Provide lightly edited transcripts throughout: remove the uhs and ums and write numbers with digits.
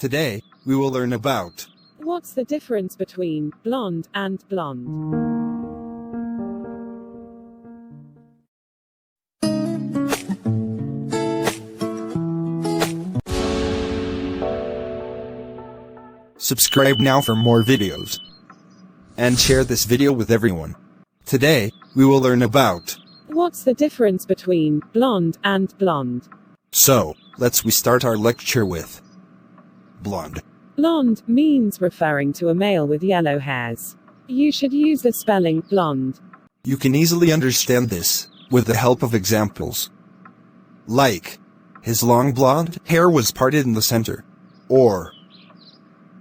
Today, we will learn about What's the difference between blonde and blonde? Subscribe now for more videos. And share this video with everyone. Today, we will learn about What's the difference between blonde and blonde? So, we start our lecture with blonde. Blonde means referring to a male with yellow hairs. You should use the spelling blonde. You can easily understand this with the help of examples. Like, his long blonde hair was parted in the center. Or,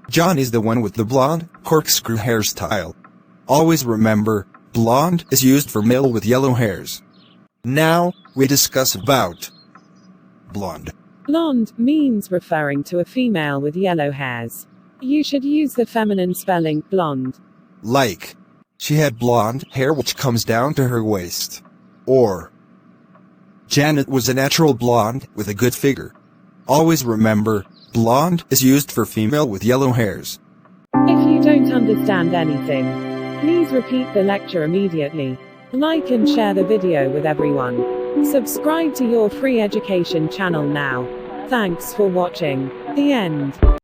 John is the one with the blonde, corkscrew hairstyle. Always remember, blonde is used for male with yellow hairs. Now, we discuss about blonde. Blonde means referring to a female with yellow hairs. You should use the feminine spelling blonde. Like, she had blonde hair which comes down to her waist. Or, Janet was a natural blonde with a good figure. Always remember, blonde is used for female with yellow hairs. If you don't understand anything, please repeat the lecture immediately. Like and share the video with everyone. Subscribe to your free education channel now. Thanks for watching. The end.